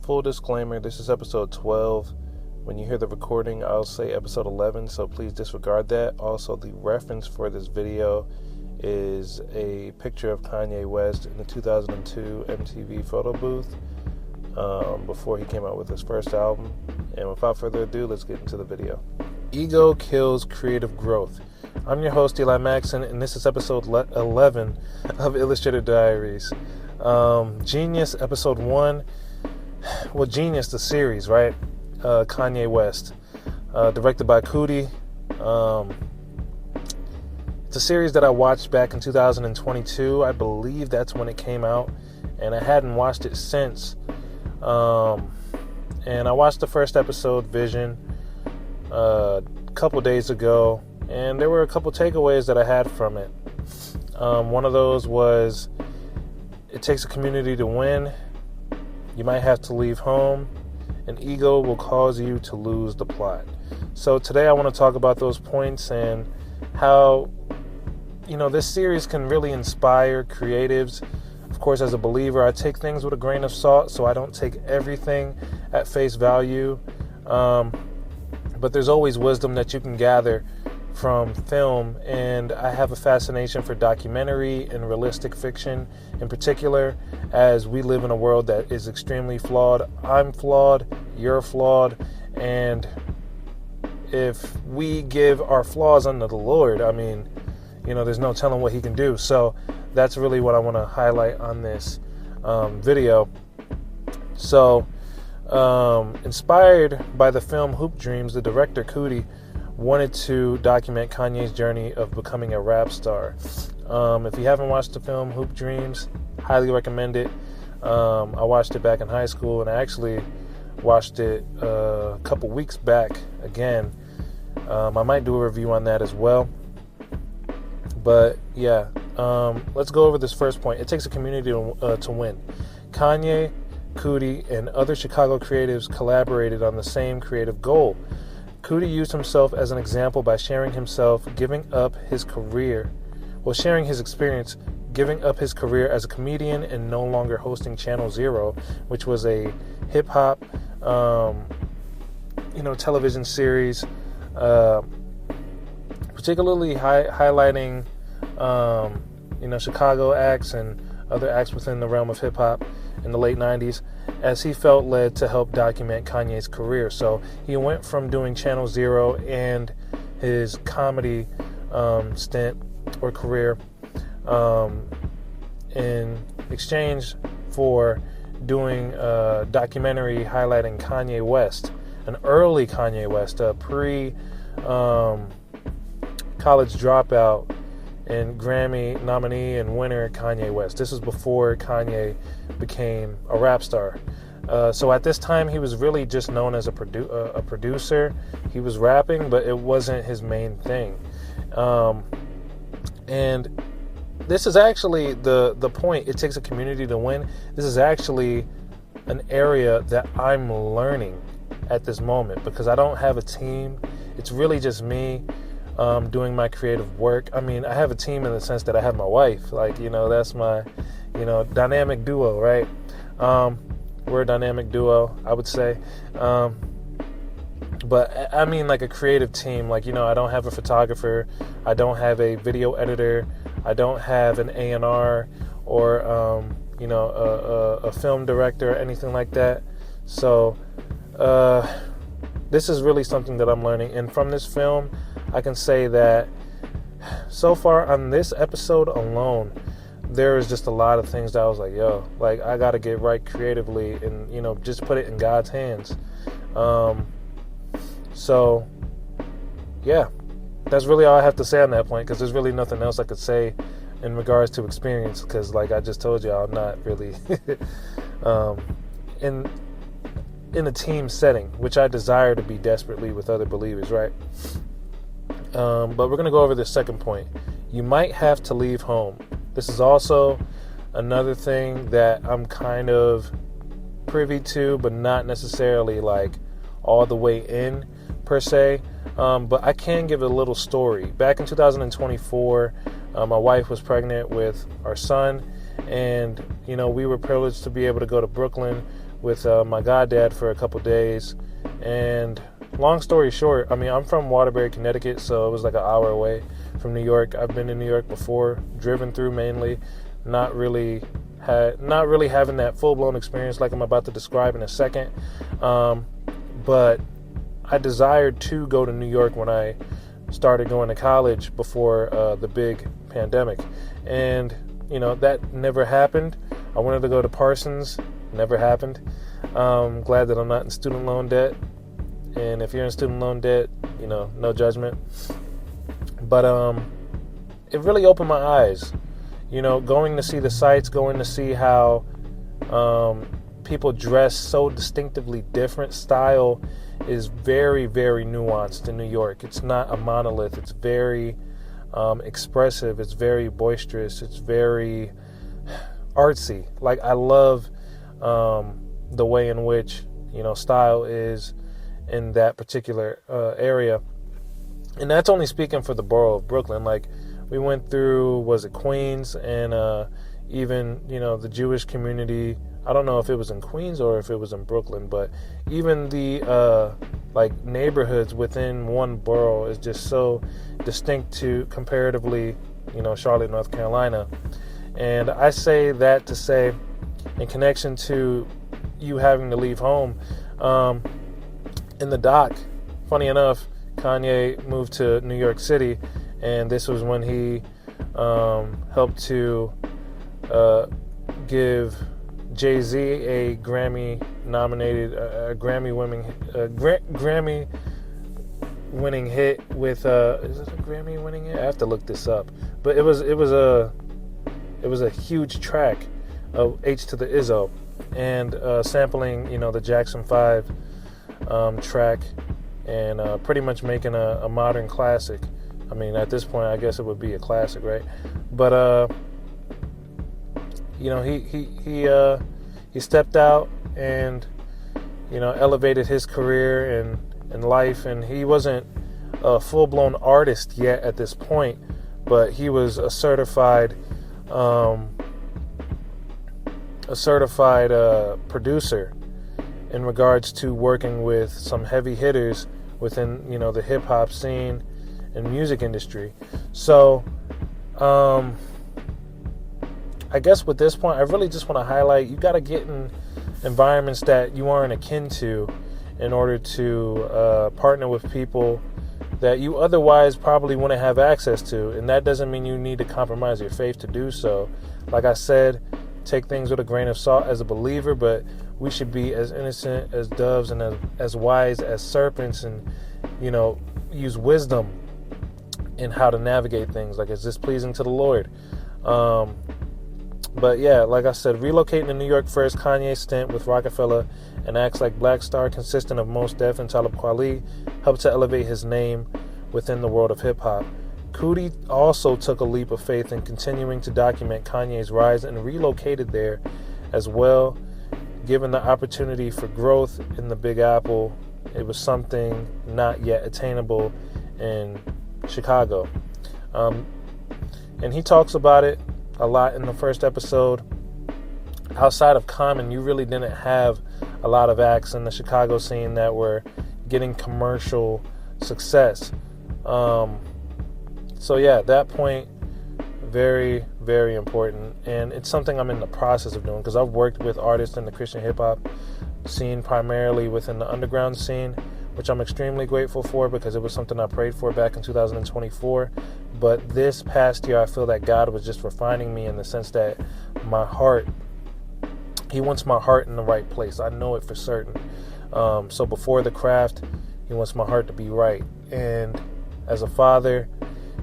Full disclaimer, this is episode 12. When you hear the recording, I'll say episode 11, so please disregard that. Also, the reference for this video is a picture of Kanye West in the 2002 MTV photo booth before he came out with his first album. And without further ado, let's get into the video. Ego kills creative growth. I'm your host, Eli Maxson, and this is episode 11 of Illustrator Diaries. Jeen-Yuhs, episode 1. Well, Jeen-Yuhs, the series, right? Kanye West. Directed by Coodie. It's a series that I watched back in 2022. I believe that's when it came out. And I hadn't watched it since. And I watched the first episode, Vision, a couple days ago. And there were a couple takeaways that I had from it. One of those was, it takes a community to win. You might have to leave home. An ego will cause you to lose the plot. So today I want to talk about those points and how, this series can really inspire creatives. Of course, as a believer, I take things with a grain of salt, so I don't take everything at face value. But there's always wisdom that you can gather from film, and I have a fascination for documentary and realistic fiction in particular, as we live in a world that is extremely flawed. I'm flawed, you're flawed, and if we give our flaws unto the Lord, there's no telling what he can do. So that's really what I want to highlight on this video. So inspired by the film Hoop Dreams, the director Coodie wanted to document Kanye's journey of becoming a rap star. If you haven't watched the film Hoop Dreams, highly recommend it. I watched it back in high school, and I actually watched it a couple weeks back again. I might do a review on that as well. But yeah, let's go over this first point. It takes a community to win. Kanye, Coodie, and other Chicago creatives collaborated on the same creative goal. Coodie used himself as an example by sharing his experience giving up his career as a comedian and no longer hosting Channel Zero, which was a hip-hop, television series, particularly highlighting, Chicago acts and other acts within the realm of hip-hop in the late 90s, as he felt led to help document Kanye's career. So he went from doing Channel Zero and his comedy stint or career in exchange for doing a documentary highlighting Kanye West, an early Kanye West, a pre-college dropout and Grammy nominee and winner Kanye West. This was before Kanye became a rap star. So at this time, he was really just known as a producer. He was rapping, but it wasn't his main thing. And this is actually the point. It takes a community to win. This is actually an area that I'm learning at this moment, because I don't have a team. It's really just me doing my creative work. I have a team in the sense that I have my wife. That's my, dynamic duo, right? We're a dynamic duo, I would say. But like a creative team. I don't have a photographer. I don't have a video editor. I don't have an A&R or, a film director or anything like that. So this is really something that I'm learning. And from this film, I can say that so far on this episode alone, there is just a lot of things that I was like, I got to get right creatively and, just put it in God's hands. So, yeah, that's really all I have to say on that point, because there's really nothing else I could say in regards to experience, because like I just told you, I'm not really in a team setting, which I desire to be desperately with other believers, right? But we're going to go over the second point. You might have to leave home. This is also another thing that I'm kind of privy to, but not necessarily all the way in per se. But I can give a little story. Back in 2024, my wife was pregnant with our son, and we were privileged to be able to go to Brooklyn with my goddad for a couple days. And long story short, I mean, I'm from Waterbury, Connecticut, so it was like an hour away from New York. I've been in New York before, driven through mainly, not really having that full-blown experience like I'm about to describe in a second. But I desired to go to New York when I started going to college before the big pandemic. And, that never happened. I wanted to go to Parsons. Never happened. Glad that I'm not in student loan debt. And if you're in student loan debt, no judgment. But it really opened my eyes. Going to see the sights, going to see how people dress so distinctively different. Style is very, very nuanced in New York. It's not a monolith. It's very expressive. It's very boisterous. It's very artsy. Like, I love the way in which, style is in that particular area. And that's only speaking for the borough of Brooklyn. Like, we went through, was it Queens, and even, the Jewish community. I don't know if it was in Queens or if it was in Brooklyn, but even the neighborhoods within one borough is just so distinct to comparatively, Charlotte, North Carolina. And I say that to say, in connection to you having to leave home, in the doc, funny enough, Kanye moved to New York City, and this was when he helped to give Jay-Z a Grammy-nominated, Grammy-winning hit with is it a Grammy-winning hit? I have to look this up, but it was a huge track of H to the Izzo, and sampling the Jackson 5 track, and pretty much making a modern classic. I mean, at this point, I guess it would be a classic, right? But he stepped out and elevated his career and life, and he wasn't a full-blown artist yet at this point, but he was a certified producer in regards to working with some heavy hitters within the hip-hop scene and music industry. So I guess with this point, I really just want to highlight, you got to get in environments that you aren't akin to in order to partner with people that you otherwise probably wouldn't have access to. And that doesn't mean you need to compromise your faith to do so. Like I said, take things with a grain of salt as a believer, but we should be as innocent as doves and as wise as serpents, and use wisdom in how to navigate things. Like, is this pleasing to the Lord? But yeah, like I said, relocating to New York for his Kanye stint with Rockefeller and acts like Black Star, consistent of Mos Def and Talib Kweli, helped to elevate his name within the world of hip-hop. Coodie also took a leap of faith in continuing to document Kanye's rise and relocated there as well. Given the opportunity for growth in the Big Apple, it was something not yet attainable in Chicago. And he talks about it a lot in the first episode. Outside of Common, you really didn't have a lot of acts in the Chicago scene that were getting commercial success. So yeah, at that point, very, very important. And it's something I'm in the process of doing, because I've worked with artists in the Christian hip-hop scene, primarily within the underground scene, which I'm extremely grateful for, because it was something I prayed for back in 2024. But this past year, I feel that God was just refining me in the sense that my heart, He wants my heart in the right place. I know it for certain. So before the craft, He wants my heart to be right. And as a father,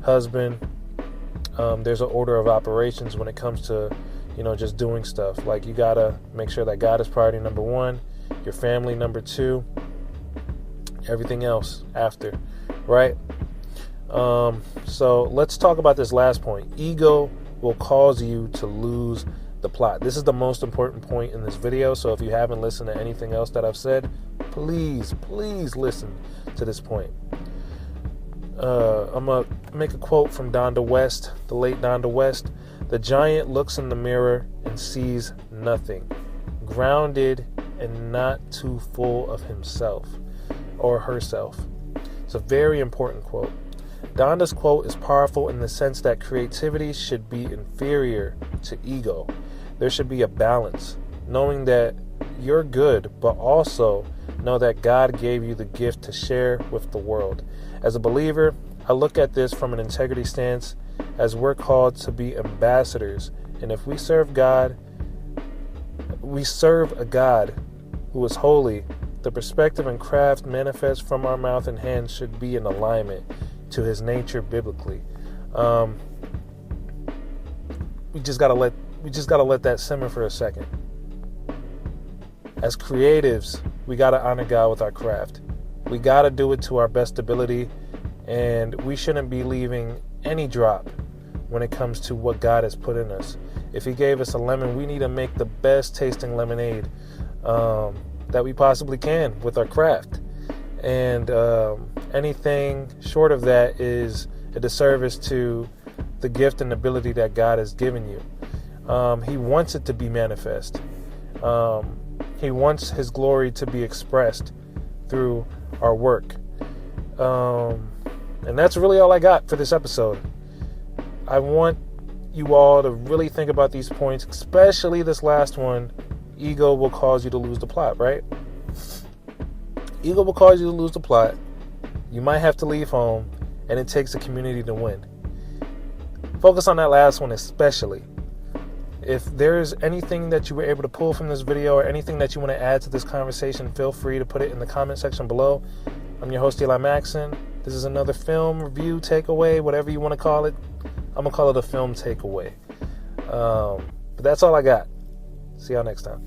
husband, there's an order of operations when it comes to, just doing stuff. Like, you gotta make sure that God is priority number one, your family number two, everything else after, right? So let's talk about this last point. Ego will cause you to lose the plot. This is the most important point in this video. So if you haven't listened to anything else that I've said, please listen to this point. I'm going to make a quote from Donda West, the late Donda West. The giant looks in the mirror and sees nothing. Grounded and not too full of himself or herself. It's a very important quote. Donda's quote is powerful in the sense that creativity should be inferior to ego. There should be a balance, knowing that you're good, but also know that God gave you the gift to share with the world. As a believer, I look at this from an integrity stance, as we're called to be ambassadors. And if we serve God, we serve a God who is holy. The perspective and craft manifest from our mouth and hands should be in alignment to his nature biblically. We just gotta let that simmer for a second. As creatives, we gotta honor God with our craft. We gotta do it to our best ability, and we shouldn't be leaving any drop when it comes to what God has put in us. If he gave us a lemon, we need to make the best tasting lemonade that we possibly can with our craft. And anything short of that is a disservice to the gift and ability that God has given you. He wants it to be manifest. He wants his glory to be expressed through our work. And that's really all I got for this episode. I want you all to really think about these points, especially this last one. Ego will cause you to lose the plot, right? Ego will cause you to lose the plot. You might have to leave home, and it takes a community to win. Focus on that last one especially. If there's anything that you were able to pull from this video or anything that you want to add to this conversation, feel free to put it in the comment section below. I'm your host, Eli Maxson. This is another film review, takeaway, whatever you want to call it. I'm going to call it a film takeaway. But that's all I got. See y'all next time.